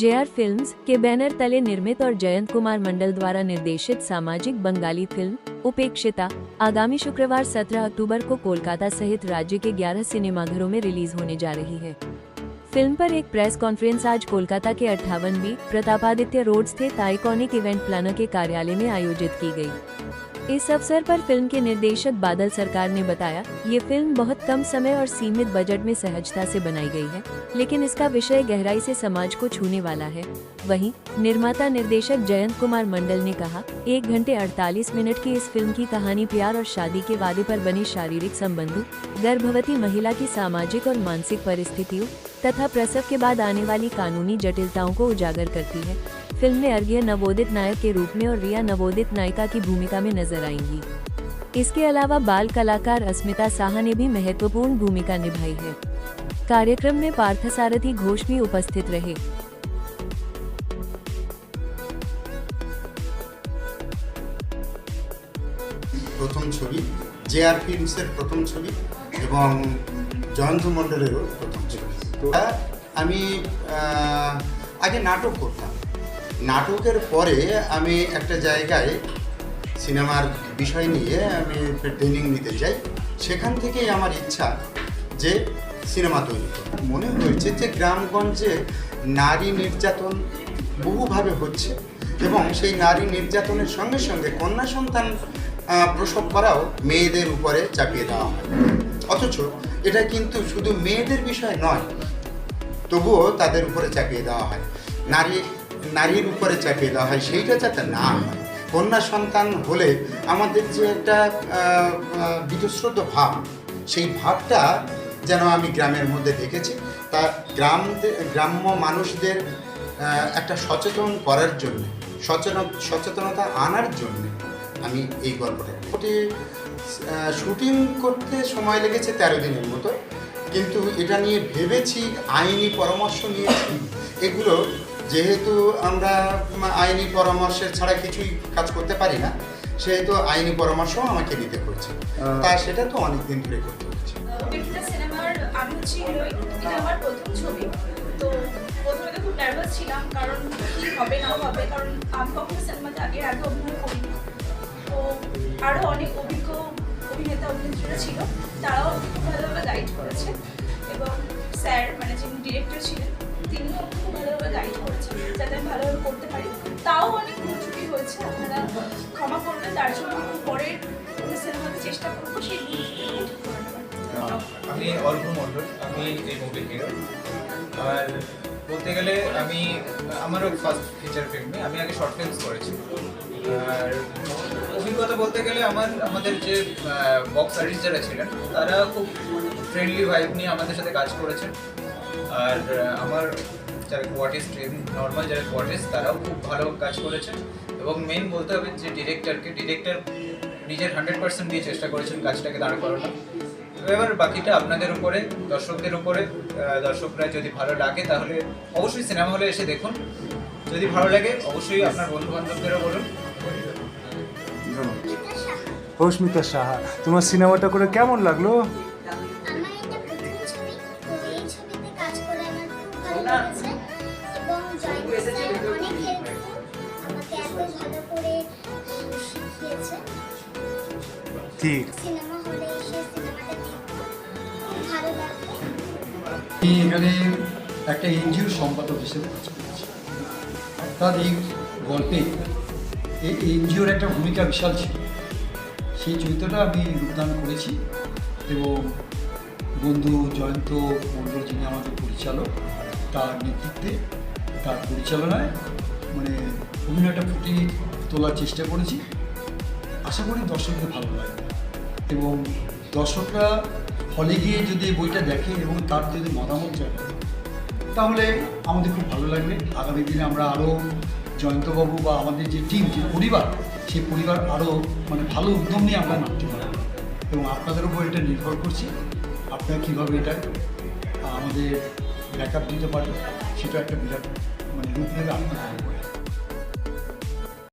JR films के banner तले निर्मित और जयंत कुमार मंडल द्वारा निर्देशित सामाजिक बंगाली फिल्म उपेक्षिता आगामी शुक्रवार 17 अक्टूबर को कोलकाता सहित राज्य के 11 सिनेमाघरों में रिलीज होने जा रही है। फिल्म पर एक प्रेस कॉन्फ्रेंस आज कोलकाता के 58 प्रतापादित्य रोड स्थित आइकॉनिक इवेंट प्लानर के कार्यालय में आयोजित की गई। इस अवसर पर फिल्म के निर्देशक बादल सरकार ने बताया, ये फिल्म बहुत कम समय और सीमित बजट में सहजता से बनाई गई है, लेकिन इसका विषय गहराई से समाज को छूने वाला है। वहीं निर्माता निर्देशक जयंत कुमार मंडल ने कहा, 1 घंटे 48 मिनट की इस फिल्म की कहानी प्यार और शादी के वादे पर बनी शारीरिक संबंधों, गर्भवती महिला की सामाजिक और मानसिक परिस्थितियों तथा प्रसव के बाद आने वाली कानूनी जटिलताओं को उजागर करती है। फिल्म में अर्घ्य नवोदित नायक के रूप में और रिया नवोदित नायिका की भूमिका में नजर आएंगी। इसके अलावा बाल कलाकार अस्मिता साहा ने भी महत्वपूर्ण भूमिका निभाई है। कार्यक्रम में पार्थसारथी घोष भी उपस्थित रहे। প্রথম ছবি জেআর ফিল্মসের প্রথম ছবি এবং জয়ন্ত মণ্ডলেরও প্রথম ছবি। আমি আগে নাটক করতাম, নাটকের পরে আমি একটা জায়গায় সিনেমার বিষয় নিয়ে আমি ট্রেনিং নিতে যাই। সেখান থেকেই আমার ইচ্ছা যে সিনেমা তৈরি করা। মনে হয়েছে যে গ্রামগঞ্জে নারী নির্যাতন বহুভাবে হচ্ছে এবং সেই নারী নির্যাতনের সঙ্গে সঙ্গে কন্যা সন্তান প্রসব করাও মেয়েদের উপরে চাপিয়ে দেওয়া হয়। অথচ এটা কিন্তু শুধু মেয়েদের বিষয় নয়, তবুও তাদের উপরে চাপিয়ে দেওয়া হয়, নারীর উপরে চাপিয়ে দেওয়া হয়। সেইটা যাতে না হয়, কন্যা সন্তান হলে আমাদের যে একটা বীতশ্রদ্ধ ভাব, সেই ভাবটা যেন আমি গ্রামের মধ্যে দেখেছি। তা গ্রাম্য মানুষদের একটা সচেতন করার জন্য, সচেতনতা আনার জন্য আমি এই গল্পটা শুটিং করতে সময় লেগেছে 13 দিনের মতো, কিন্তু এটা নিয়ে ভেবেছি, আইনি পরামর্শ নিয়েছি। এগুলো যেহেতু আমরা আইনি পরামর্শের ছাড়া কিছুই কাজ করতে পারি না, সেহেতু আইনি পরামর্শ আমাকে নিতে হচ্ছে। তা সেটা তো অনেক দিন ধরে করতে হচ্ছে। সিনেমার আমি হচ্ছি হিরোইন, এটা আমার প্রথম ছবি। তো প্রথমে তো খুব নার্ভাস ছিলাম, কারণ কি হবে না হবে, কারণ আমি কখনো সিনেমাতে আগে অভিনয় করিনি। তো আরও অনেক অভিজ্ঞ অভিনেতা অভিনেত্রীরা ছিল, তারাও খুব ভালোভাবে গাইড করেছে এবং স্যার মানে যিনি ডিরেক্টর ছিলেন তিনিও খুব ভালোভাবে গাইড করেছেন যাতে আমি ভালোভাবে করতে পারি। তাও অনেক ভুলচুকি হয়েছে, আপনারা ক্ষমা করবেন, তার জন্য পরের সিনেমাতে চেষ্টা করবো সেই ভুলচুকি ঠিক করে নেওয়ার। আমি অল্প মণ্ডল, আমি এই মুভির হিরো। আর বলতে গেলে আমারও ফার্স্ট ফিচার ফিল্মে আমি আগে শর্ট ফিল্মস করেছি। আর অভিজ্ঞতা বলতে গেলে আমাদের যে বক্স আর্টিস্ট যারা ছিলেন তারা খুব ফ্রেন্ডলি ভাইব নিয়ে আমাদের সাথে কাজ করেছেন। আর আমার যারা কোয়ার্টিস্ট, নর্মাল যারা কোয়ার্টিস্ট, তারাও খুব ভালো কাজ করেছেন। এবং মেন বলতে হবে যে ডিরেক্টর নিজের 100% দিয়ে চেষ্টা করেছেন কাজটাকে দাঁড় করানো। এবার বাকিটা আপনাদের উপরে, দর্শকদের উপরে। দর্শকরা যদি ভালো লাগে তাহলে অবশ্যই সিনেমা হলে এসে দেখুন, যদি ভালো লাগে অবশ্যই আপনার বন্ধু বান্ধবদেরও বলুন। অস্মিতা সাহা, তোমার সিনেমাটা করে কেমন লাগলো? ঠিক, আমি এখানে একটা এনজিওর সম্পাদক হিসেবে কাজ করেছি। অর্থাৎ এই গল্পে এই এনজিওর একটা ভূমিকা বিশাল ছিল, সেই চরিত্রটা আমি রূপদান করেছি। এবং বন্ধু জয়ন্ত মণ্ডল, যিনি আমাদের পরিচালক, তার নেতৃত্বে, তার পরিচালনায় মানে অভিনয়টা ফুটিয়ে তোলার চেষ্টা করেছি। আশা করি দর্শকদের ভালো লাগবে এবং দর্শকরা হলে গিয়ে যদি বইটা দেখে এবং তার যদি মতামত জানে তাহলে আমাদের খুব ভালো লাগবে। আগামী দিনে আমরা আরও জয়ন্তবাবু বা আমাদের যে টিম, যে পরিবার, সেই পরিবার আরও মানে ভালো উদ্যম নিয়ে আমরা নামতে পারব এবং আপনাদের উপর এটা নির্ভর করছি। আপনারা কীভাবে এটা আমাদের ব্যাকআপ দিতে পারেন, সেটা একটা বিরাট মানে রূপ নেবে আপনাদের উপরে।